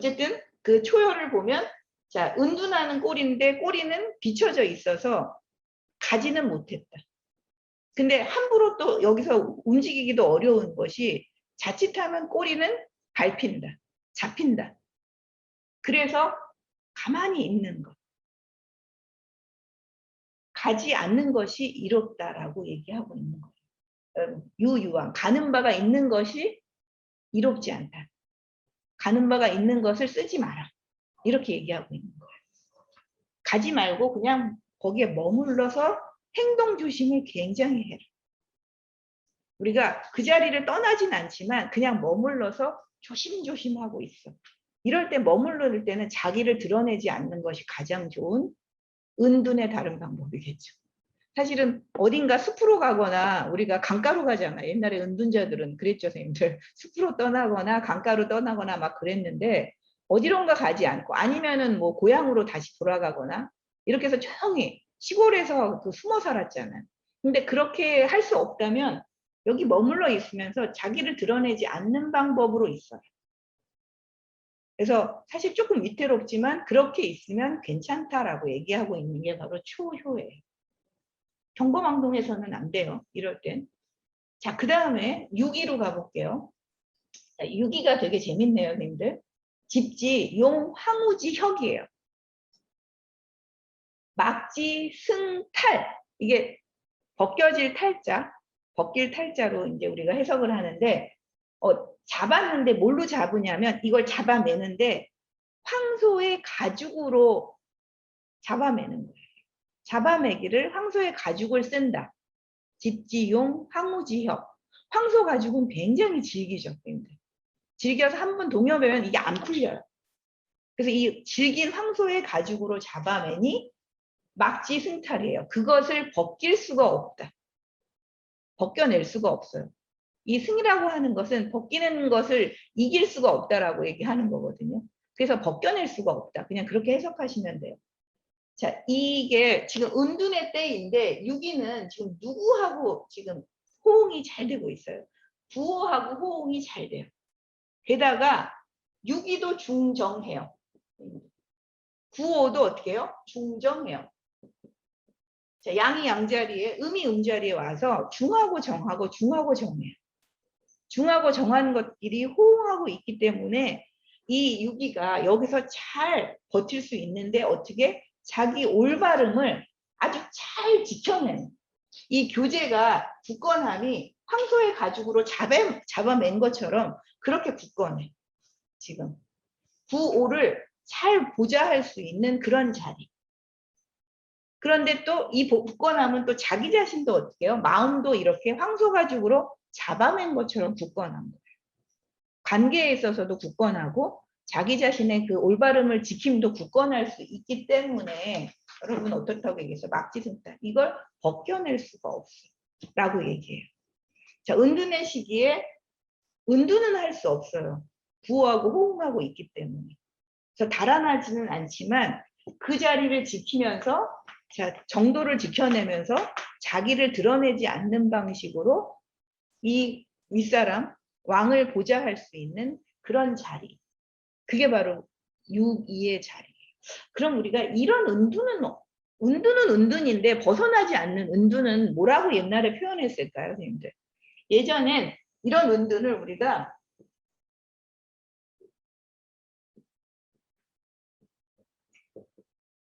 어쨌든 그 초열을 보면 자, 은둔하는 꼬리인데 꼬리는 비춰져 있어서 가지는 못했다. 근데 함부로 또 여기서 움직이기도 어려운 것이 자칫하면 꼬리는 밟힌다. 잡힌다. 그래서 가만히 있는 것. 가지 않는 것이 이롭다라고 얘기하고 있는 거예요. 유유한 가는 바가 있는 것이 이롭지 않다. 가는 바가 있는 것을 쓰지 마라. 이렇게 얘기하고 있는 거예요. 가지 말고 그냥 거기에 머물러서 행동 조심을 굉장히 해라. 우리가 그 자리를 떠나진 않지만 그냥 머물러서 조심조심하고 있어. 이럴 때 머무를 때는 자기를 드러내지 않는 것이 가장 좋은 은둔의 다른 방법이겠죠. 사실은 어딘가 숲으로 가거나 우리가 강가로 가잖아. 옛날에 은둔자들은 그랬죠, 선생님들. 숲으로 떠나거나 강가로 떠나거나 막 그랬는데 어디론가 가지 않고 아니면은 뭐 고향으로 다시 돌아가거나 이렇게 해서 조용히 시골에서 그 숨어 살았잖아요. 근데 그렇게 할 수 없다면 여기 머물러 있으면서 자기를 드러내지 않는 방법으로 있어요. 그래서 사실 조금 위태롭지만 그렇게 있으면 괜찮다라고 얘기하고 있는 게 바로 초효예요. 경거망동에서는 안 돼요. 이럴 땐. 자, 그 다음에 6위로 가볼게요. 6위가 되게 재밌네요, 선생님들. 집지, 용, 황우지, 혁이에요. 막지, 승, 탈. 이게 벗겨질 탈자, 벗길 탈자로 이제 우리가 해석을 하는데, 잡았는데 뭘로 잡으냐면 이걸 잡아내는데 황소의 가죽으로 잡아매는 거예요. 잡아매기를 황소의 가죽을 쓴다. 집지용, 황우지혁. 황소 가죽은 굉장히 질기죠. 질겨서 한번 동여매면 이게 안 풀려요. 그래서 이 질긴 황소의 가죽으로 잡아매니 막지 승탈이에요. 그것을 벗길 수가 없다. 벗겨낼 수가 없어요. 이 승이라고 하는 것은 벗기는 것을 이길 수가 없다라고 얘기하는 거거든요. 그래서 벗겨낼 수가 없다. 그냥 그렇게 해석하시면 돼요. 자, 이게 지금 은둔의 때인데 6위는 지금 누구하고 지금 호응이 잘 되고 있어요. 부호하고 호응이 잘 돼요. 게다가 6위도 중정해요. 9호도 어떻게 해요? 중정해요. 자, 양이 양자리에 음이 음자리에 와서 중하고 정하고 중하고 정해요. 중하고 정하는 것끼리 호응하고 있기 때문에 이 6위가 여기서 잘 버틸 수 있는데 어떻게? 자기 올바름을 아주 잘 지켜내는 이 교재가 굳건함이 황소의 가죽으로 잡아맨 것처럼 그렇게 굳건해. 지금 9호를 잘 보좌할 수 있는 그런 자리. 그런데 또 이 굳건함은 또 자기 자신도 어떻게 해요? 마음도 이렇게 황소 가죽으로 잡아맨 것처럼 굳건한 거예요. 관계에 있어서도 굳건하고 자기 자신의 그 올바름을 지킴도 굳건할 수 있기 때문에 여러분 어떻다고 얘기했어요? 막지승탈. 이걸 벗겨낼 수가 없어. 라고 얘기해요. 자, 은둔의 시기에 은둔은 할 수 없어요. 구호하고 호응하고 있기 때문에. 그래서 달아나지는 않지만 그 자리를 지키면서 자, 정도를 지켜내면서 자기를 드러내지 않는 방식으로 이 윗사람, 왕을 보좌할 수 있는 그런 자리. 그게 바로 6.2의 자리예요. 그럼 우리가 이런 은둔은 은둔인데 벗어나지 않는 은둔은 뭐라고 옛날에 표현했을까요, 선생님들? 예전엔 이런 은둔을 우리가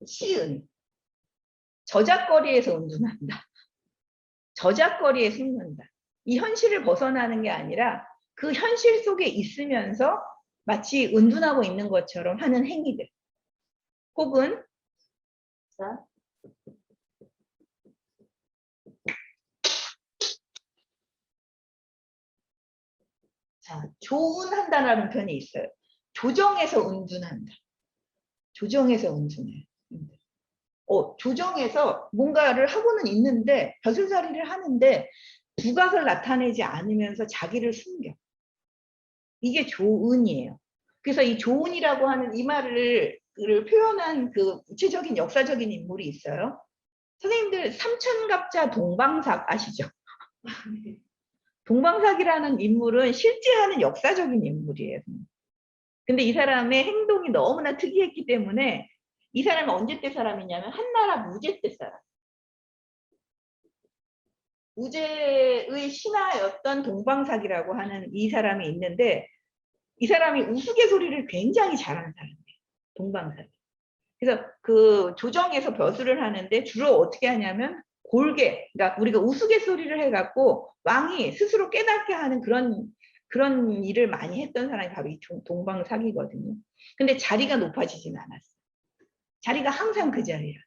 시은, 저작거리에서 은둔한다. 저작거리에 숨는다. 이 현실을 벗어나는 게 아니라 그 현실 속에 있으면서 마치 은둔하고 있는 것처럼 하는 행위들. 혹은 자, 조운한다라는 표현이 있어요. 조정해서 은둔한다. 조정해서 은둔해. 조정해서 뭔가를 하고는 있는데 벼슬자리를 하는데 두각을 나타내지 않으면서 자기를 숨겨. 이게 조은이에요. 그래서 이 조은이라고 하는 이 말을 표현한 그 구체적인 역사적인 인물이 있어요. 선생님들 삼천갑자 동방삭 아시죠? 동방삭이라는 인물은 실제 하는 역사적인 인물이에요. 근데 이 사람의 행동이 너무나 특이했기 때문에 이 사람이 언제 때 사람이냐면 한나라 무제 때 사람. 무제의 신하였던 동방삭이라고 하는 이 사람이 있는데 이 사람이 우스갯소리를 굉장히 잘하는 사람이에요. 동방삭. 그래서 그 조정에서 벼슬을 하는데 주로 어떻게 하냐면 골게, 그러니까 우리가 우스갯소리를 해갖고 왕이 스스로 깨닫게 하는 그런 일을 많이 했던 사람이 바로 이 동방삭이거든요. 근데 자리가 높아지진 않았어. 자리가 항상 그 자리야.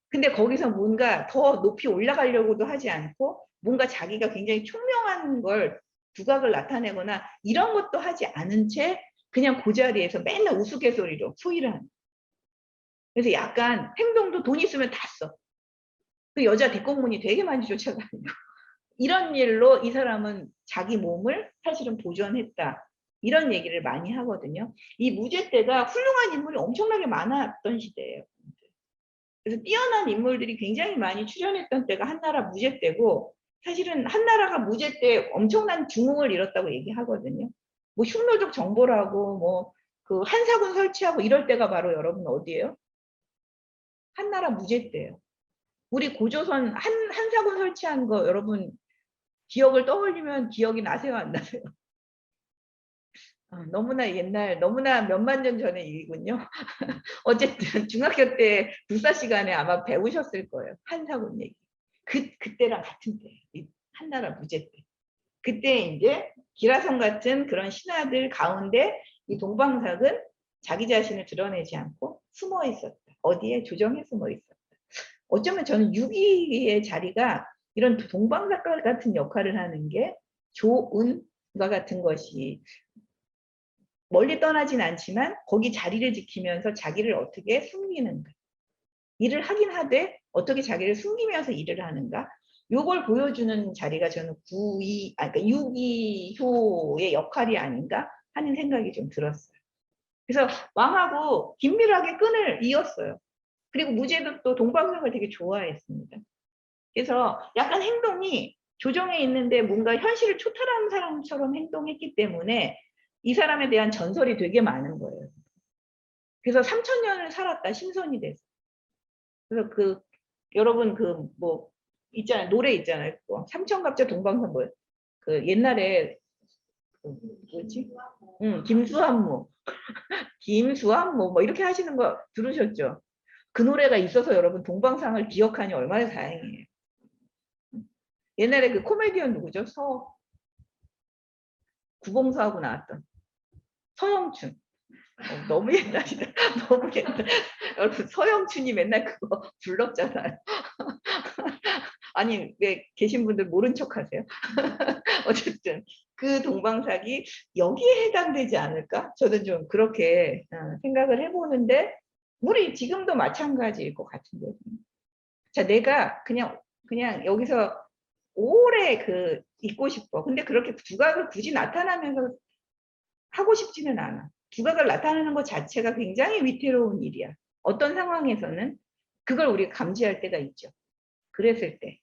근데 거기서 뭔가 더 높이 올라가려고도 하지 않고 뭔가 자기가 굉장히 총명한 걸 두각을 나타내거나 이런 것도 하지 않은 채 그냥 그 자리에서 맨날 우스갯소리로 소위를 하는. 그래서 약간 행동도 돈 있으면 다 써. 그 여자 뒷공문이 되게 많이 쫓아다니고 이런 일로 이 사람은 자기 몸을 사실은 보존했다. 이런 얘기를 많이 하거든요. 이 무제 때가 훌륭한 인물이 엄청나게 많았던 시대예요. 그래서 뛰어난 인물들이 굉장히 많이 출연했던 때가 한나라 무제 때고 사실은 한나라가 무제 때 엄청난 중흥을 이뤘다고 얘기하거든요. 뭐 흉노적 정보라고 뭐 그 한사군 설치하고 이럴 때가 바로 여러분 어디예요? 한나라 무제 때예요. 우리 고조선 한사군 설치한 거 여러분 기억을 떠올리면 기억이 나세요, 안 나세요? 너무나 옛날, 너무나 몇만 년 전의 일이군요. 어쨌든 중학교 때 불사 시간에 아마 배우셨을 거예요. 한사군 얘기. 그때랑 같은 때, 한나라 무제 때. 그때 이제 기라성 같은 그런 신하들 가운데 이 동방삭은 자기 자신을 드러내지 않고 숨어 있었다. 어디에? 조정에 숨어 있었다. 어쩌면 저는 유기의 자리가 이런 동방삭 같은 역할을 하는 게 조은과 같은 것이 멀리 떠나진 않지만 거기 자리를 지키면서 자기를 어떻게 숨기는가. 일을 하긴 하되 어떻게 자기를 숨기면서 일을 하는가. 요걸 보여주는 자리가 저는 그러니까 유기효의 역할이 아닌가 하는 생각이 좀 들었어요. 그래서 왕하고 긴밀하게 끈을 이었어요. 그리고 무제도 또 동방삭을 되게 좋아했습니다. 그래서 약간 행동이 조정에 있는데 뭔가 현실을 초탈하는 사람처럼 행동했기 때문에 이 사람에 대한 전설이 되게 많은 거예요. 그래서 3000년을 살았다 신선이 돼서. 그래서 그 여러분 그 뭐 있잖아요. 노래 있잖아요. 삼천갑자 동방산 뭐 그 옛날에 그 뭐지? 김수한무 김수한무 뭐 이렇게 하시는 거 들으셨죠? 그 노래가 있어서 여러분 동방상을 기억하니 얼마나 다행이에요. 옛날에 그 코미디언 누구죠? 구봉서하고 나왔던 서영춘. 너무 옛날이다. 너무 옛날. 여러분 서영춘이 맨날 그거 불렀잖아요. 아니 왜 계신 분들 모른 척 하세요? 어쨌든 그 동방삭이 여기에 해당되지 않을까? 저는 좀 그렇게 생각을 해보는데 우리 지금도 마찬가지일 것 같은데. 자, 내가 그냥 여기서 오래 있고 싶어. 근데 그렇게 두각을 굳이 나타나면서 하고 싶지는 않아. 두각을 나타내는 것 자체가 굉장히 위태로운 일이야. 어떤 상황에서는 그걸 우리가 감지할 때가 있죠. 그랬을 때.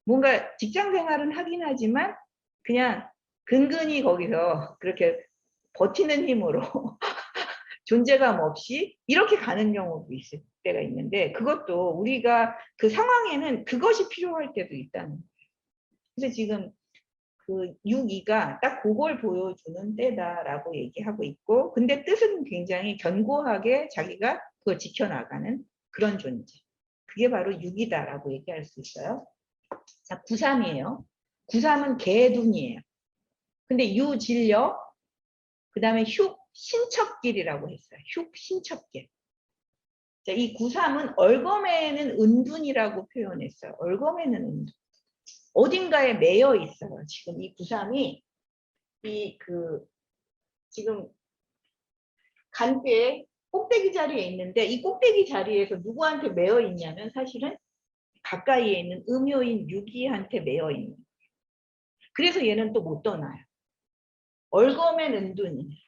뭔가 직장 생활은 하긴 하지만 그냥 근근히 거기서 그렇게 버티는 힘으로 존재감 없이 이렇게 가는 경우도 있을 때가 있는데 그것도 우리가 그 상황에는 그것이 필요할 때도 있다는 거예요. 그래서 지금 그 6.2가 딱 그걸 보여주는 때다라고 얘기하고 있고 근데 뜻은 굉장히 견고하게 자기가 그걸 지켜나가는 그런 존재. 그게 바로 6.2다라고 얘기할 수 있어요. 자, 9.3이에요. 9.3은 개둔이에요. 근데 유진려, 그 다음에 흉신척길이라고 했어요. 흉신척길. 자, 이 9.3은 얼검에는 은둔이라고 표현했어요. 얼검에는 은둔. 어딘가에 매여 있어요. 지금 이 9.3이 지금 간괴 꼭대기 자리에 있는데 이 꼭대기 자리에서 누구한테 매여 있냐면 사실은 가까이에 있는 음요인 유기한테 매여 있는 거예요. 그래서 얘는 또 못 떠나요. 얼검엔 은둔이.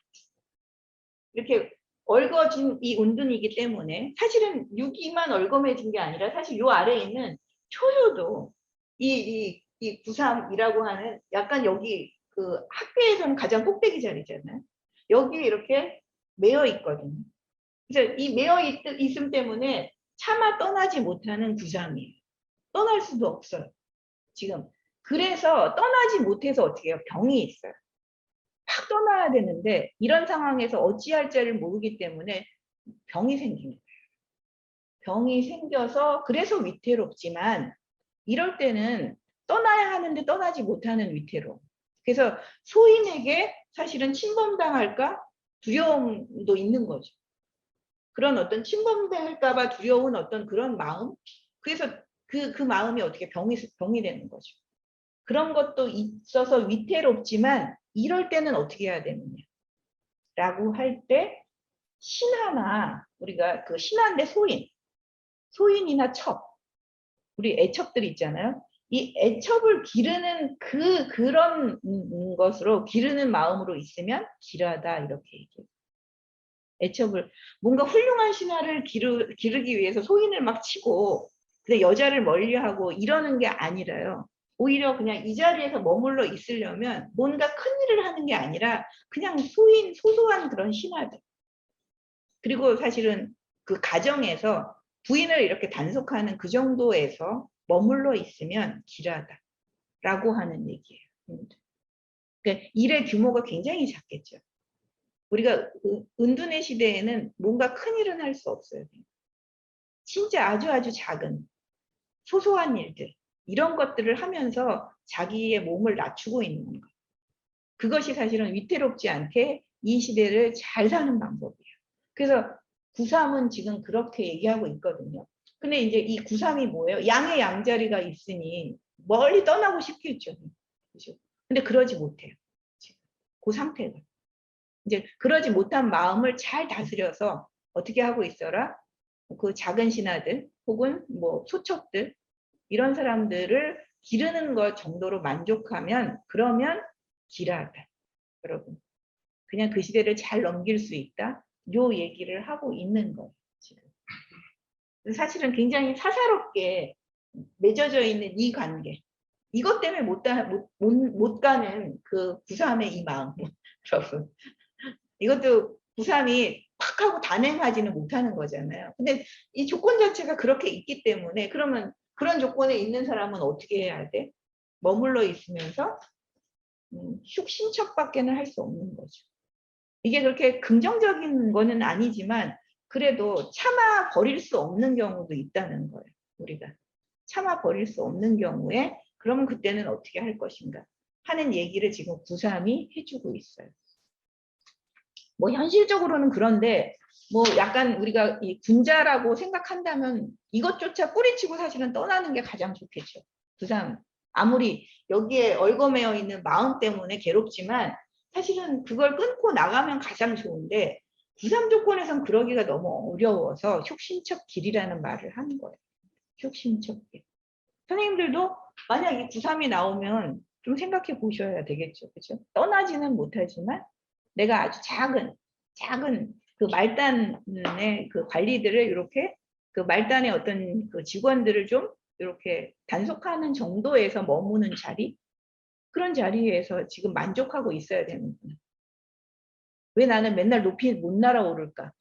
이렇게 얼거진 이 은둔이기 때문에 사실은 유기만 얼검해진 게 아니라 사실 요 아래에 있는 초효도 이 9.3이라고 하는 약간 여기 그 학교에서는 가장 꼭대기 자리잖아요. 여기 이렇게 매여 있거든요. 그래서 이 매여 있음 때문에 차마 떠나지 못하는 구삼이에요. 떠날 수도 없어요. 지금. 그래서 떠나지 못해서 어떻게 해요? 병이 있어요. 팍 떠나야 되는데 이런 상황에서 어찌할 자를 모르기 때문에 병이 생기는 거예요. 병이 생겨서 그래서 위태롭지만 이럴 때는 떠나야 하는데 떠나지 못하는 위태로움. 그래서 소인에게 사실은 침범당할까 두려움도 있는 거죠. 그런 어떤 침범당할까 봐 두려운 어떤 그런 마음. 그래서 그 마음이 어떻게 병이 되는 거죠. 그런 것도 있어서 위태롭지만 이럴 때는 어떻게 해야 되느냐 라고 할 때 신하나 우리가 그 신하인데 소인이나 첩 우리 애첩들 있잖아요. 이 애첩을 기르는 그런 것으로 기르는 마음으로 있으면 길하다 이렇게 얘기해요. 애첩을 뭔가 훌륭한 신하를 기르기 위해서 소인을 막 치고 근데 여자를 멀리하고 이러는 게 아니라요. 오히려 그냥 이 자리에서 머물러 있으려면 뭔가 큰 일을 하는 게 아니라 그냥 소소한 그런 신하들. 그리고 사실은 그 가정에서 부인을 이렇게 단속하는 그 정도에서 머물러 있으면 길하다라고 하는 얘기예요. 그러니까 일의 규모가 굉장히 작겠죠. 우리가 은둔의 시대에는 뭔가 큰 일은 할 수 없어요. 진짜 아주 작은 소소한 일들 이런 것들을 하면서 자기의 몸을 낮추고 있는 것. 그것이 사실은 위태롭지 않게 이 시대를 잘 사는 방법이에요. 그래서 구삼은 지금 그렇게 얘기하고 있거든요. 근데 이제 이 구삼이 뭐예요? 양의 양자리가 있으니 멀리 떠나고 싶겠죠. 그죠? 근데 그러지 못해요. 지금. 그 상태가. 이제 그러지 못한 마음을 잘 다스려서 어떻게 하고 있어라? 그 작은 신하들 혹은 뭐 소척들 이런 사람들을 기르는 것 정도로 만족하면 그러면 길하다. 여러분. 그냥 그 시대를 잘 넘길 수 있다. 요 얘기를 하고 있는 거예요. 지금. 사실은 굉장히 사사롭게 맺어져 있는 이 관계. 이것 때문에 못 가는 그 구삼의 이 마음. 여러분. 이것도 구삼이 팍 하고 단행하지는 못하는 거잖아요. 근데 이 조건 자체가 그렇게 있기 때문에 그러면 그런 조건에 있는 사람은 어떻게 해야 돼? 머물러 있으면서 흉신척밖에는 할 수 없는 거죠. 이게 그렇게 긍정적인 거는 아니지만 그래도 참아 버릴 수 없는 경우도 있다는 거예요. 우리가 참아 버릴 수 없는 경우에 그러면 그때는 어떻게 할 것인가 하는 얘기를 지금 구삼이 해주고 있어요. 뭐 현실적으로는 그런데 뭐 약간 우리가 이 군자라고 생각한다면 이것조차 뿌리치고 사실은 떠나는 게 가장 좋겠죠. 구삼 아무리 여기에 얽어매여 있는 마음 때문에 괴롭지만 사실은 그걸 끊고 나가면 가장 좋은데 구삼 조건에선 그러기가 너무 어려워서 흉신척 길이라는 말을 하는 거예요. 흉신척 길. 선생님들도 만약 이 구삼이 나오면 좀 생각해 보셔야 되겠죠. 그렇죠? 떠나지는 못하지만 내가 아주 작은 그 말단의 그 관리들을 이렇게 그 말단의 어떤 그 직원들을 좀 이렇게 단속하는 정도에서 머무는 자리 그런 자리에서 지금 만족하고 있어야 되는구나. 왜 나는 맨날 높이 못 날아오를까?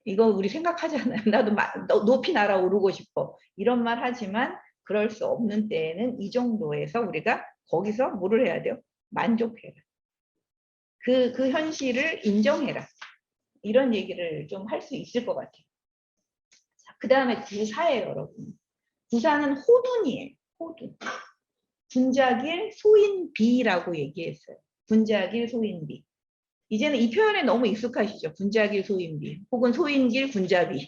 이거 우리 생각하잖아요. 나도 높이 날아오르고 싶어. 이런 말 하지만 그럴 수 없는 때에는 이 정도에서 우리가 거기서 뭐를 해야 돼요? 만족해라. 그 현실을 인정해라. 이런 얘기를 좀 할 수 있을 것 같아요. 그 다음에 구사예요, 여러분. 구사는 호둔이에요. 호둔. 분자길 소인비라고 얘기했어요. 분자길 소인비. 이제는 이 표현에 너무 익숙하시죠? 분자길 소인비 혹은 소인길 분자비.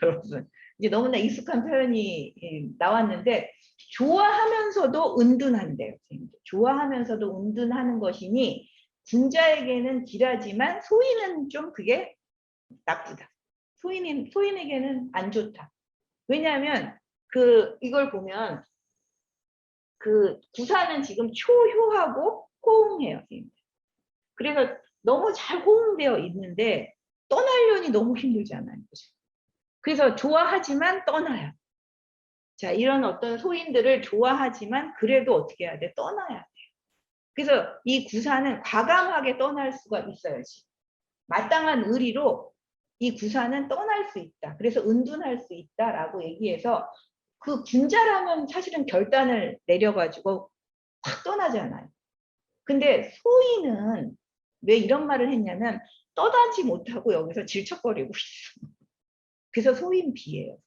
여러분 이제 너무나 익숙한 표현이 나왔는데 좋아하면서도 은둔한대요. 좋아하면서도 은둔하는 것이니 분자에게는 길하지만 소인은 좀 그게 나쁘다. 소인에게는 안 좋다. 왜냐하면 이걸 보면 그 구사는 지금 초효하고 호응해요. 그래서 너무 잘 호응되어 있는데 떠나려니 너무 힘들잖아요. 그래서 좋아하지만 떠나요. 자, 이런 어떤 소인들을 좋아하지만 그래도 어떻게 해야 돼? 떠나야 돼. 그래서 이 구사는 과감하게 떠날 수가 있어야지. 마땅한 의리로 이 구사는 떠날 수 있다. 그래서 은둔할 수 있다라고 얘기해서 그 군자라면 사실은 결단을 내려가지고 확 떠나잖아요. 근데 소인은 왜 이런 말을 했냐면 떠나지 못하고 여기서 질척거리고 있어. 그래서 소인비예요.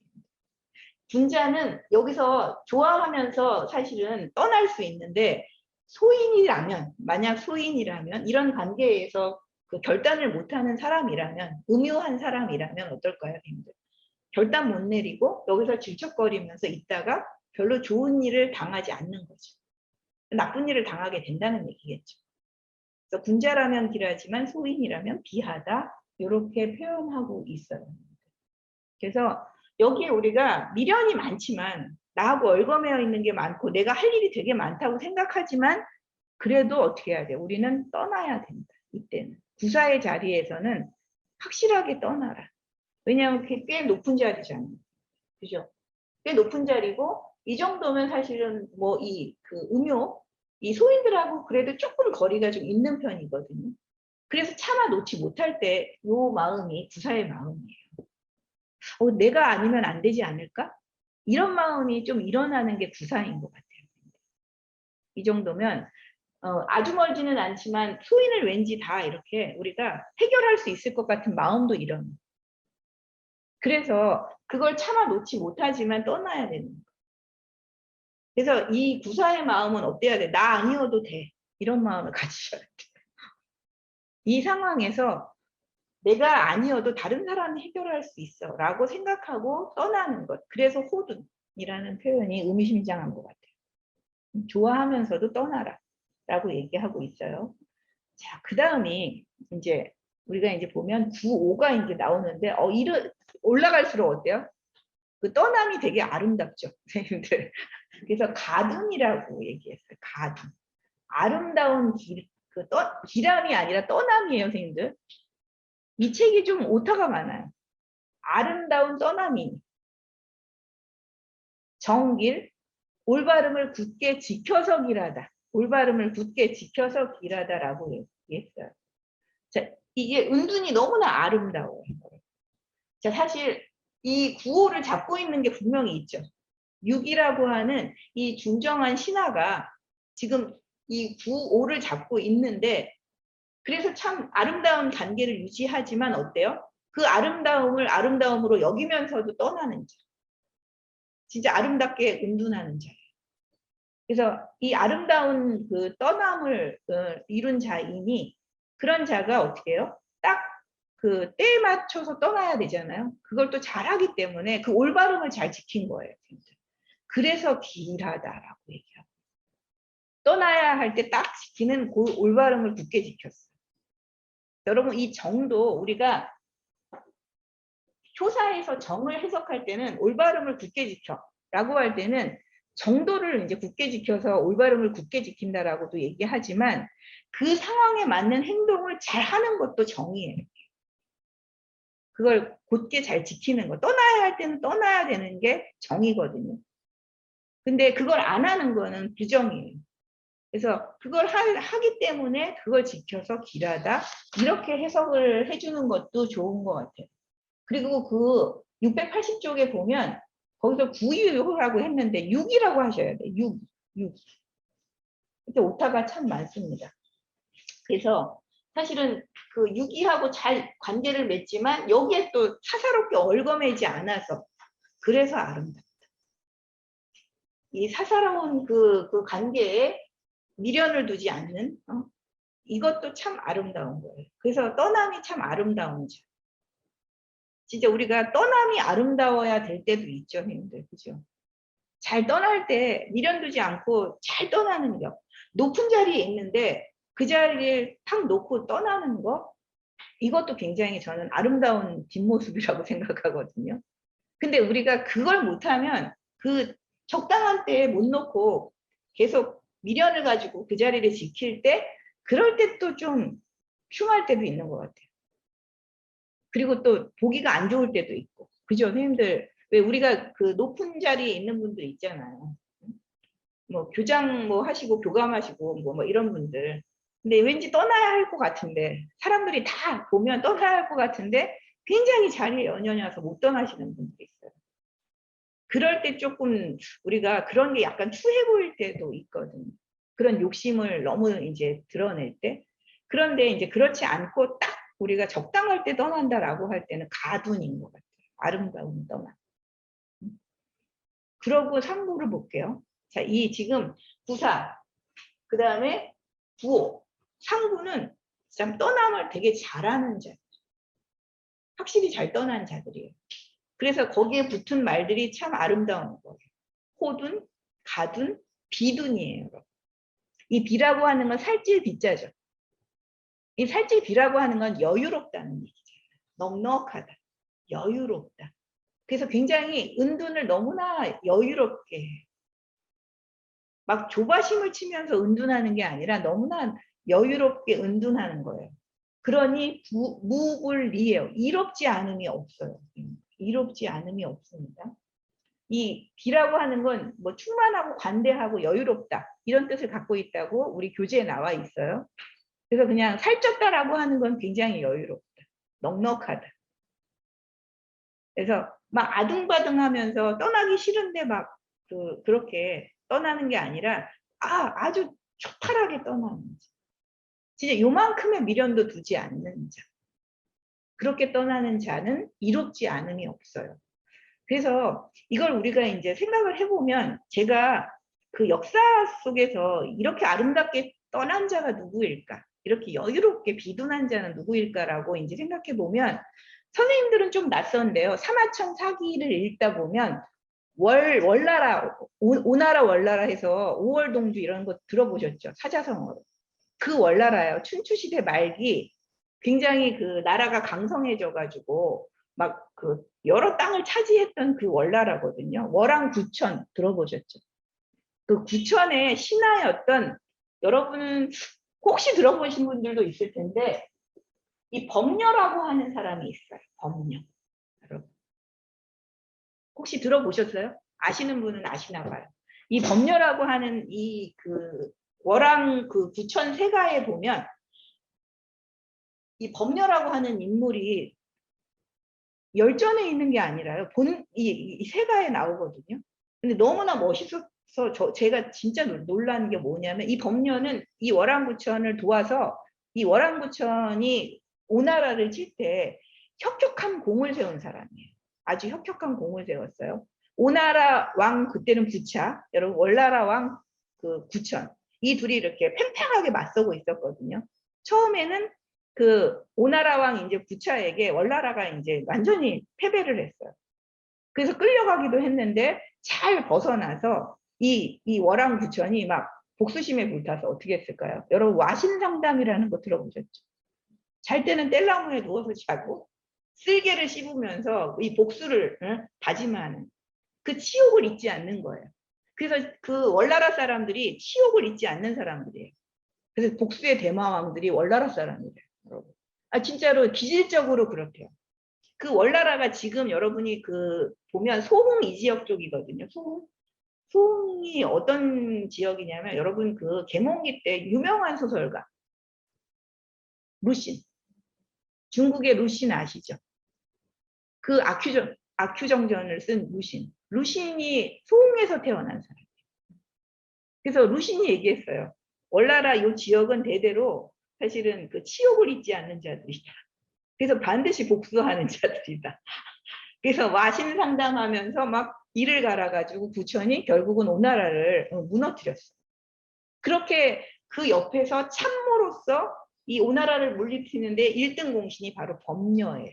군자는 여기서 좋아하면서 사실은 떠날 수 있는데 소인이라면, 만약 소인이라면, 이런 관계에서 그 결단을 못하는 사람이라면, 음유한 사람이라면 어떨까요, 님들? 결단 못 내리고 여기서 질척거리면서 있다가 별로 좋은 일을 당하지 않는 거죠. 나쁜 일을 당하게 된다는 얘기겠죠. 그래서 군자라면 길하지만 소인이라면 비하다, 이렇게 표현하고 있어요. 그래서 여기에 우리가 미련이 많지만 나하고 얽어매어 있는 게 많고 내가 할 일이 되게 많다고 생각하지만 그래도 어떻게 해야 돼? 우리는 떠나야 된다. 이때는. 구사의 자리에서는 확실하게 떠나라. 왜냐하면 꽤 높은 자리잖아요. 그죠? 꽤 높은 자리고 이 정도면 사실은 뭐 이 그 음요, 이 소인들하고 그래도 조금 거리가 좀 있는 편이거든요. 그래서 참아 놓지 못할 때 요 마음이 구사의 마음이에요. 내가 아니면 안 되지 않을까? 이런 마음이 좀 일어나는 게 구사인 것 같아요. 이 정도면 아주 멀지는 않지만 소인을 왠지 다 이렇게 우리가 해결할 수 있을 것 같은 마음도 일어나. 그래서 그걸 참아 놓지 못하지만 떠나야 되는 거예요. 그래서 이 구사의 마음은 어때야 돼? 나 아니어도 돼. 이런 마음을 가지셔야 돼. 이 상황에서 내가 아니어도 다른 사람이 해결할 수 있어 라고 생각하고 떠나는 것. 그래서 호둔이라는 표현이 의미심장한 것 같아요. 좋아하면서도 떠나라 라고 얘기하고 있어요. 자, 그 다음이 이제 우리가 이제 보면 9~5가 이제 나오는데 올라갈수록 어때요? 그 떠남이 되게 아름답죠, 선생님들. 그래서 가둔이라고 얘기했어요. 가둔. 아름다운 기람이 아니라 떠남이에요, 선생님들. 이 책이 좀 오타가 많아요. 아름다운 떠남이. 정길, 올바름을 굳게 지켜서 길하다. 올바름을 굳게 지켜서 길하다라고 얘기했어요. 자, 이게 은둔이 너무나 아름다워요. 자, 사실 이 구호를 잡고 있는 게 분명히 있죠. 6이라고 하는 이 중정한 신하가 지금 이 9, 5를 잡고 있는데 그래서 참 아름다운 관계를 유지하지만 어때요? 그 아름다움을 아름다움으로 여기면서도 떠나는 자. 진짜 아름답게 은둔하는 자예요. 그래서 이 아름다운 그 떠남을 이룬 자이니 그런 자가 어떻게 해요? 딱 그 때에 맞춰서 떠나야 되잖아요. 그걸 또 잘하기 때문에 그 올바름을 잘 지킨 거예요. 그래서 길하다라고 얘기하고 떠나야 할 때 딱 지키는 그 올바름을 굳게 지켰어요. 여러분 이 정도 우리가 효사에서 정을 해석할 때는 올바름을 굳게 지켜 라고 할 때는 정도를 이제 굳게 지켜서 올바름을 굳게 지킨다라고도 얘기하지만 그 상황에 맞는 행동을 잘 하는 것도 정이에요. 그걸 곧게 잘 지키는 거. 떠나야 할 때는 떠나야 되는 게 정이거든요. 근데 그걸 안 하는 거는 부정이에요. 그래서 그걸 하기 때문에 그걸 지켜서 길하다. 이렇게 해석을 해주는 것도 좋은 것 같아요. 그리고 그 680쪽에 보면 거기서 9유라고 했는데 6이라고 하셔야 돼요. 6. 그때 오타가 참 많습니다. 그래서 사실은 그 6이하고 잘 관계를 맺지만 여기에 또 사사롭게 얽어매지 않아서 그래서 아름답다. 이 사사로운 그 관계에 미련을 두지 않는 이것도 참 아름다운 거예요. 그래서 떠남이 참 아름다운 자. 진짜 우리가 떠남이 아름다워야 될 때도 있죠, 형님들. 그죠? 잘 떠날 때 미련 두지 않고 잘 떠나는 거. 높은 자리에 있는데 그 자리를 탁 놓고 떠나는 거. 이것도 굉장히 저는 아름다운 뒷모습이라고 생각하거든요. 근데 우리가 그걸 못하면 그 적당한 때에 못 놓고 계속 미련을 가지고 그 자리를 지킬 때 그럴 때 또 좀 흉할 때도 있는 것 같아요. 그리고 또 보기가 안 좋을 때도 있고. 그죠? 선생님들, 왜 우리가 그 높은 자리에 있는 분들 있잖아요. 뭐 교장 뭐 하시고 교감하시고 뭐 이런 분들. 근데 왠지 떠나야 할 것 같은데 사람들이 다 보면 떠나야 할 것 같은데 굉장히 자리에 연연히 와서 못 떠나시는 분들이 있어요. 그럴 때 조금 우리가 그런 게 약간 추해 보일 때도 있거든요. 그런 욕심을 너무 이제 드러낼 때. 그런데 이제 그렇지 않고 딱 우리가 적당할 때 떠난다라고 할 때는 가둔인 것 같아요. 아름다운 떠남. 그러고 상부를 볼게요. 자, 이 지금 부사, 그 다음에 부호, 상부는 참 떠남을 되게 잘하는 자. 확실히 잘 떠난 자들이에요. 그래서 거기에 붙은 말들이 참 아름다운 거예요. 호둔, 가둔, 비둔이에요. 이 비라고 하는 건 살찔 비자죠. 이 살찔 비라고 하는 건 여유롭다는 얘기죠. 넉넉하다, 여유롭다. 그래서 굉장히 은둔을 너무나 여유롭게 해요. 막 조바심을 치면서 은둔하는 게 아니라 너무나 여유롭게 은둔하는 거예요. 그러니 무불리해요. 이롭지 않음이 없어요. 이롭지 않음이 없습니다. 이 비라고 하는 건 뭐 충만하고 관대하고 여유롭다 이런 뜻을 갖고 있다고 우리 교재에 나와 있어요. 그래서 그냥 살쪘다라고 하는 건 굉장히 여유롭다, 넉넉하다. 그래서 막 아둥바둥하면서 떠나기 싫은데 막 그렇게 떠나는 게 아니라 아주 초탈하게 떠나는 자. 진짜 요만큼의 미련도 두지 않는 자. 그렇게 떠나는 자는 이롭지 않음이 없어요. 그래서 이걸 우리가 이제 생각을 해보면 제가 그 역사 속에서 이렇게 아름답게 떠난 자가 누구일까? 이렇게 여유롭게 비둔한 자는 누구일까라고 이제 생각해 보면 선생님들은 좀 낯선데요. 사마천 사기를 읽다 보면 월나라, 오나라 월나라 해서 오월동주 이런 거 들어보셨죠? 사자성어로. 그 월나라요. 춘추시대 말기 굉장히 그 나라가 강성해져가지고 막 그 여러 땅을 차지했던 그 월나라거든요. 월왕구천 들어보셨죠? 그 구천의 신하였던 여러분은 혹시 들어보신 분들도 있을 텐데 이 범녀라고 하는 사람이 있어요. 범녀. 여러분. 혹시 들어보셨어요? 아시는 분은 아시나 봐요. 이 범녀라고 하는 이 그 월왕 그 구천 세가에 보면 이 범녀라고 하는 인물이 열전에 있는 게 아니라요. 이 세가에 나오거든요. 근데 너무나 멋있어서 제가 진짜 놀란 게 뭐냐면 이 범녀는 이 월왕구천을 도와서 이 월왕구천이 오나라를 칠 때 혁혁한 공을 세운 사람이에요. 아주 혁혁한 공을 세웠어요. 오나라 왕 그때는 부차, 여러분 월나라 왕 그 구천 이 둘이 이렇게 팽팽하게 맞서고 있었거든요. 처음에는 그 오나라 왕 이제 부차에게 월나라가 이제 완전히 패배를 했어요. 그래서 끌려가기도 했는데 잘 벗어나서 이 월왕 부천이 막 복수심에 불타서 어떻게 했을까요? 여러분 와신상담이라는 거 들어보셨죠? 잘 때는 뗄나무에 누워서 자고 쓸개를 씹으면서 이 복수를 다짐하는 그 치욕을 잊지 않는 거예요. 그래서 그 월나라 사람들이 치욕을 잊지 않는 사람들이에요. 그래서 복수의 대마왕들이 월나라 사람이래요. 여러분. 진짜로 기질적으로 그렇대요. 그 월나라가 지금 여러분이 그 보면 소흥 이 지역 쪽이거든요. 소흥이 어떤 지역이냐면 여러분 그 계몽기 때 유명한 소설가 루신. 중국의 루신 아시죠? 그 아큐정전을 쓴 루신. 루신이 소흥에서 태어난 사람이에요. 그래서 루신이 얘기했어요. 월나라 이 지역은 대대로 사실은 그 치욕을 잊지 않는 자들이다. 그래서 반드시 복수하는 자들이다. 그래서 와신상담하면서 막 이를 갈아가지고 부천이 결국은 오나라를 무너뜨렸어요. 그렇게 그 옆에서 참모로서 이 오나라를 물리치는데 1등 공신이 바로 범녀예요.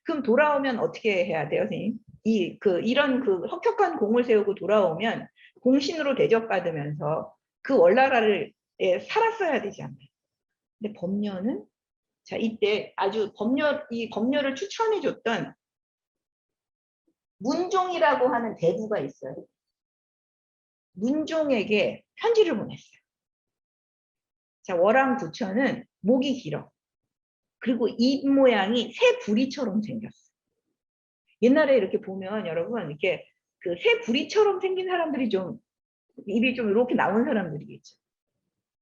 그럼 돌아오면 어떻게 해야 돼요, 선생님? 이런 그 혁혁한 공을 세우고 돌아오면 공신으로 대접받으면서 그 월나라를 살았어야 되지 않나요? 근데 범녀는 자 이때 아주 이 범녀를 추천해줬던 문종이라고 하는 대부가 있어요. 문종에게 편지를 보냈어요. 자 월왕구천은 목이 길어. 그리고 입 모양이 새 부리처럼 생겼어. 옛날에 이렇게 보면 여러분 이렇게 그 새 부리처럼 생긴 사람들이 좀 입이 좀 이렇게 나온 사람들이겠죠.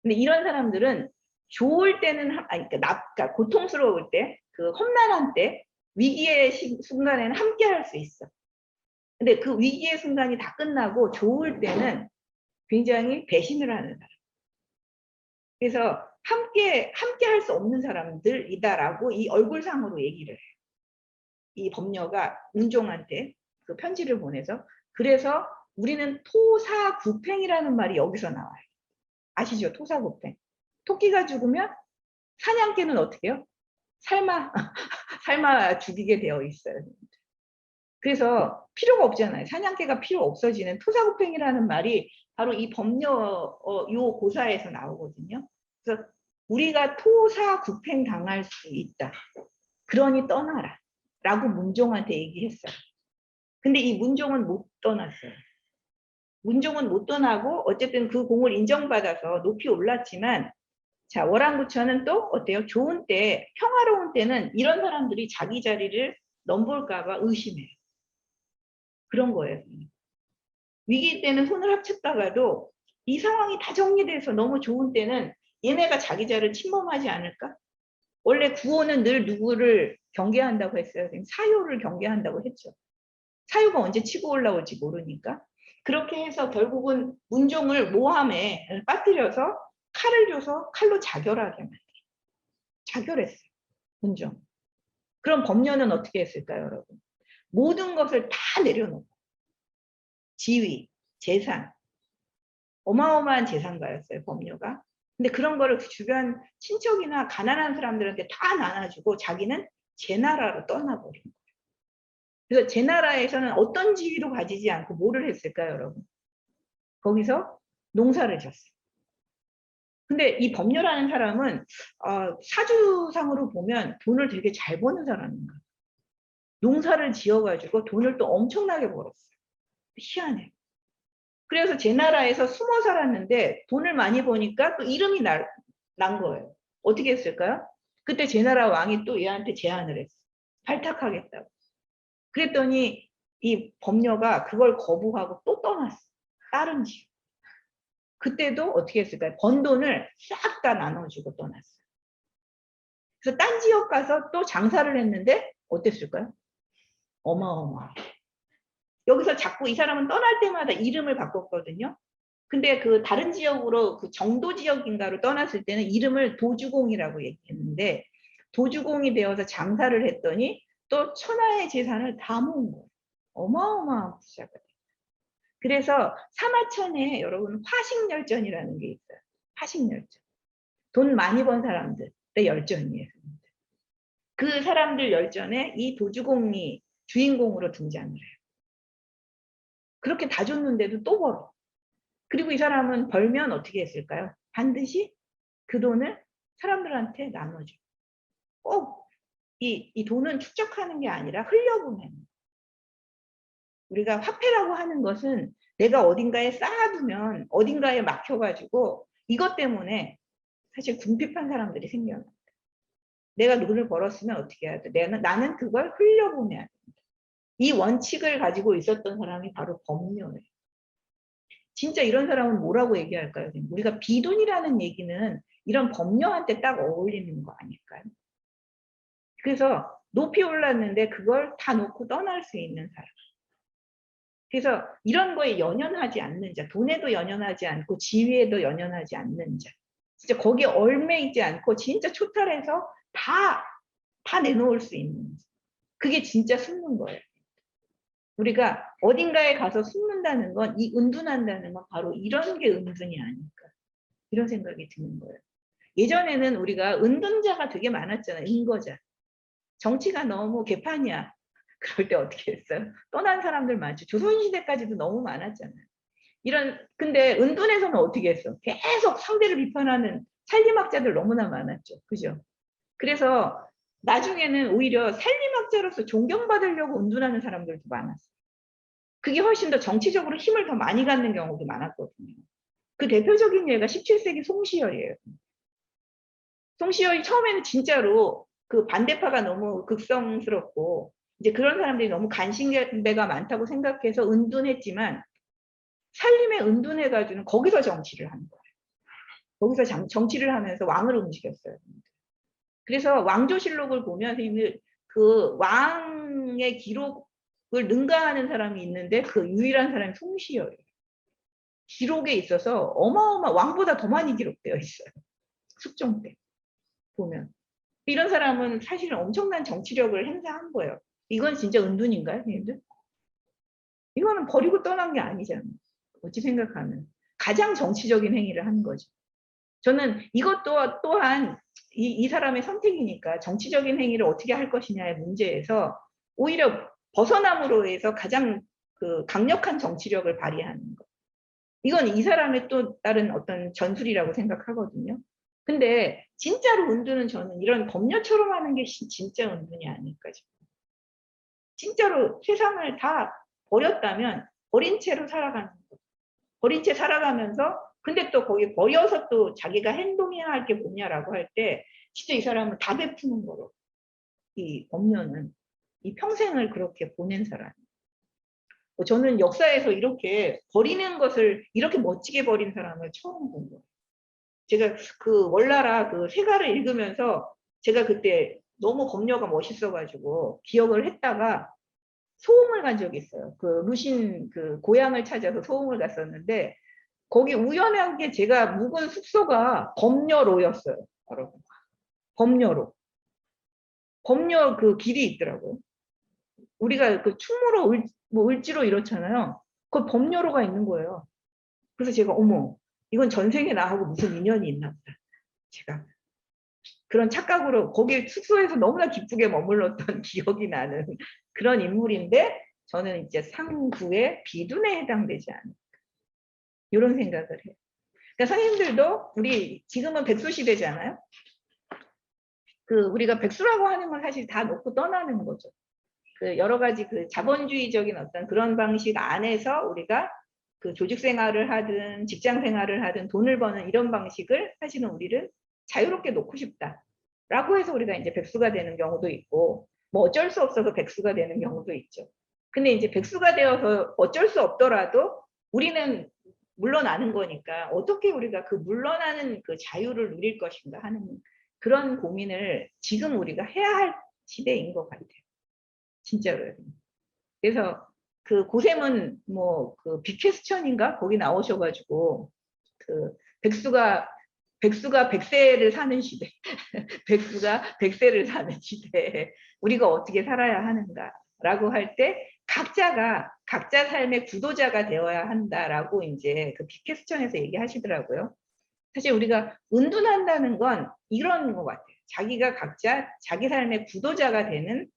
근데 이런 사람들은 좋을 때는 그러니까 고통스러울 때, 그 험난한 때, 위기의 순간에는 함께 할 수 있어. 근데 그 위기의 순간이 다 끝나고 좋을 때는 굉장히 배신을 하는 사람. 그래서 함께 할 수 없는 사람들이다라고 이 얼굴상으로 얘기를 해요. 이 법녀가 운종한테 그 편지를 보내서. 그래서 우리는 토사구팽이라는 말이 여기서 나와요. 아시죠? 토사구팽. 토끼가 죽으면 사냥개는 어떻게 해요? 삶아 죽이게 되어 있어요. 그래서 필요가 없잖아요. 사냥개가 필요 없어지는 토사구팽이라는 말이 바로 이 법녀 요 고사에서 나오거든요. 그래서 우리가 토사구팽 당할 수 있다. 그러니 떠나라. 라고 문종한테 얘기했어요. 근데 이 문종은 못 떠났어요. 문종은 못 떠나고 어쨌든 그 공을 인정받아서 높이 올랐지만, 자, 월안구천은 또 어때요? 좋은 때, 평화로운 때는 이런 사람들이 자기 자리를 넘볼까봐 의심해요. 그런 거예요. 위기 때는 손을 합쳤다가도 이 상황이 다 정리돼서 너무 좋은 때는 얘네가 자기 자리를 침범하지 않을까? 원래 구호는 늘 누구를 경계한다고 했어요. 사유를 경계한다고 했죠. 사유가 언제 치고 올라올지 모르니까. 그렇게 해서 결국은 문종을 모함에 빠뜨려서 칼을 줘서 칼로 자결하게 만들어요. 자결했어요. 문종. 그럼 법녀는 어떻게 했을까요, 여러분? 모든 것을 다 내려놓고 지위, 재산, 어마어마한 재산가였어요, 법녀가. 근데 그런 거를 주변 친척이나 가난한 사람들한테 다 나눠주고 자기는 제 나라로 떠나버린 거예요. 그래서 제 나라에서는 어떤 지위도 가지지 않고 뭐를 했을까요, 여러분? 거기서 농사를 졌어요. 근데 이 법녀라는 사람은 사주상으로 보면 돈을 되게 잘 버는 사람인가. 농사를 지어가지고 돈을 또 엄청나게 벌었어요. 희한해. 그래서 제 나라에서 숨어 살았는데 돈을 많이 버니까 또 이름이 난 거예요. 어떻게 했을까요? 그때 제 나라 왕이 또 얘한테 제안을 했어. 발탁하겠다고. 그랬더니 이 법녀가 그걸 거부하고 또 떠났어. 다른 지역. 그때도 어떻게 했을까요? 번 돈을 싹 다 나눠주고 떠났어요. 그래서 딴 지역 가서 또 장사를 했는데 어땠을까요? 어마어마. 여기서 자꾸 이 사람은 떠날 때마다 이름을 바꿨거든요. 근데 그 다른 지역으로 그 정도 지역인가로 떠났을 때는 이름을 도주공이라고 얘기했는데, 도주공이 되어서 장사를 했더니 또 천하의 재산을 다 모은 거예요. 어마어마한 부자가 돼요. 그래서 사마천에 여러분 화식열전이라는 게 있어요. 화식열전. 돈 많이 번 사람들의 열전이에요. 그 사람들 열전에 이 도주공이 주인공으로 등장을 해요. 그렇게 다 줬는데도 또 벌어. 그리고 이 사람은 벌면 어떻게 했을까요? 반드시 그 돈을 사람들한테 나눠줘. 꼭 이 돈은 축적하는 게 아니라 흘려보내는. 우리가 화폐라고 하는 것은 내가 어딘가에 쌓아두면 어딘가에 막혀가지고 이것 때문에 사실 궁핍한 사람들이 생겨나. 내가 돈을 벌었으면 어떻게 해야 돼? 나는 그걸 흘려보내야 된다. 이 원칙을 가지고 있었던 사람이 바로 법녀예요. 진짜 이런 사람은 뭐라고 얘기할까요? 우리가 비돈이라는 얘기는 이런 법녀한테 딱 어울리는 거 아닐까요? 그래서 높이 올랐는데 그걸 다 놓고 떠날 수 있는 사람. 그래서 이런 거에 연연하지 않는 자, 돈에도 연연하지 않고 지위에도 연연하지 않는 자, 진짜 거기에 얽매 있지 않고 진짜 초탈해서 다 내놓을 수 있는 자. 그게 진짜 숨는 거예요. 우리가 어딘가에 가서 숨는다는 건, 이 은둔한다는 건 바로 이런 게 은둔이 아닐까, 이런 생각이 드는 거예요. 예전에는 우리가 은둔자가 되게 많았잖아요. 인거자. 정치가 너무 개판이야. 그럴 때 어떻게 했어요? 떠난 사람들 많죠. 조선시대까지도 너무 많았잖아요. 근데 은둔에서는 어떻게 했어? 계속 상대를 비판하는 살림학자들 너무나 많았죠. 그죠? 그래서 나중에는 오히려 살림학자로서 존경받으려고 은둔하는 사람들도 많았어요. 그게 훨씬 더 정치적으로 힘을 더 많이 갖는 경우도 많았거든요. 그 대표적인 예가 17세기 송시열이에요. 송시열이 처음에는 진짜로 그 반대파가 너무 극성스럽고 이제 그런 사람들이 너무 간신배가 많다고 생각해서 은둔했지만, 살림에 은둔해가지고는 거기서 정치를 하는 거예요. 거기서 정치를 하면서 왕을 움직였어요. 그래서 왕조실록을 보면 선생님들 그 왕의 기록을 능가하는 사람이 있는데 그 유일한 사람이 송시열이에요. 기록에 있어서 왕보다 더 많이 기록되어 있어요. 숙종 때 보면. 이런 사람은 사실 엄청난 정치력을 행사한 거예요. 이건 진짜 은둔인가요, 선생님들? 이거는 버리고 떠난 게 아니잖아요. 어찌 생각하면. 가장 정치적인 행위를 한 거죠. 저는 이것도 또한 이 사람의 선택이니까 정치적인 행위를 어떻게 할 것이냐의 문제에서 오히려 벗어남으로 해서 가장 그 강력한 정치력을 발휘하는 것. 이건 이 사람의 또 다른 어떤 전술이라고 생각하거든요. 근데 진짜로 은둔은 저는 이런 법녀처럼 하는 게 진짜 은둔이 아닐까 싶어요. 진짜로 세상을 다 버렸다면 버린 채로 살아가는 거. 버린 채 살아가면서 근데 또 거기 버려서 또 자기가 행동해야 할 게 뭐냐라고 할 때 진짜 이 사람은 다 베푸는 거로 이 법녀는 이 평생을 그렇게 보낸 사람. 저는 역사에서 이렇게 버리는 것을 이렇게 멋지게 버린 사람을 처음 본 거예요. 제가 그 월나라 그 세가를 읽으면서 제가 그때 너무 법녀가 멋있어가지고 기억을 했다가 소움을 간 적이 있어요. 그 루신 그 고향을 찾아서 소움을 갔었는데 거기 우연하게 제가 묵은 숙소가 법녀로였어요. 여러분. 법녀로. 법녀 그 길이 있더라고요. 우리가 그 충무로 뭐 을지로 이렇잖아요. 그 법녀로가 있는 거예요. 그래서 제가 어머 이건 전생에 나하고 무슨 인연이 있나 보다. 제가 그런 착각으로 거기 숙소에서 너무나 기쁘게 머물렀던 기억이 나는 그런 인물인데 저는 이제 상부의 비둔에 해당되지 않을까. 이런 생각을 해요. 그러니까 선생님들도 우리 지금은 백수 시대잖아요. 그 우리가 백수라고 하는 건 사실 다 놓고 떠나는 거죠. 그 여러 가지 그 자본주의적인 어떤 그런 방식 안에서 우리가 그 조직 생활을 하든 직장 생활을 하든 돈을 버는 이런 방식을 사실은 우리를 자유롭게 놓고 싶다라고 해서 우리가 이제 백수가 되는 경우도 있고 뭐 어쩔 수 없어서 백수가 되는 경우도 있죠. 근데 이제 백수가 되어서 어쩔 수 없더라도 우리는 물러나는 거니까 어떻게 우리가 그 물러나는 그 자유를 누릴 것인가 하는 그런 고민을 지금 우리가 해야 할 시대인 것 같아요. 진짜로요. 그래서 그 고샘은 뭐 그 비퀘스천인가 거기 나오셔가지고 그 백수가 백세를 사는 시대, 백수가 백세를 사는 시대에 우리가 어떻게 살아야 하는가라고 할 때 각자가 각자 삶의 구도자가 되어야 한다라고 이제 그 비퀘스천에서 얘기하시더라고요. 사실 우리가 은둔한다는 건 이런 것 같아요. 자기가 각자 자기 삶의 구도자가 되는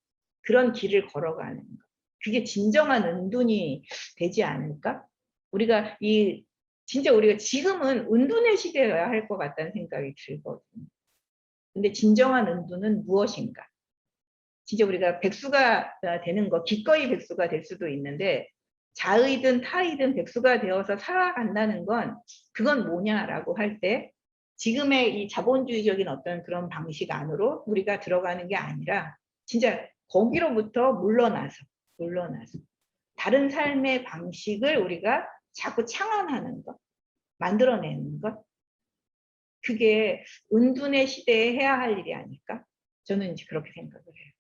그런 길을 걸어가는 거. 그게 진정한 은둔이 되지 않을까? 우리가 진짜 우리가 지금은 은둔의 시대여야 할 것 같다는 생각이 들거든요. 근데 진정한 은둔은 무엇인가? 진짜 우리가 백수가 되는 거, 기꺼이 백수가 될 수도 있는데 자의든 타의든 백수가 되어서 살아간다는 건 그건 뭐냐라고 할 때 지금의 이 자본주의적인 어떤 그런 방식 안으로 우리가 들어가는 게 아니라 진짜 거기로부터 물러나서 다른 삶의 방식을 우리가 자꾸 창안하는 것, 만들어내는 것 그게 은둔의 시대에 해야 할 일이 아닐까? 저는 이제 그렇게 생각을 해요.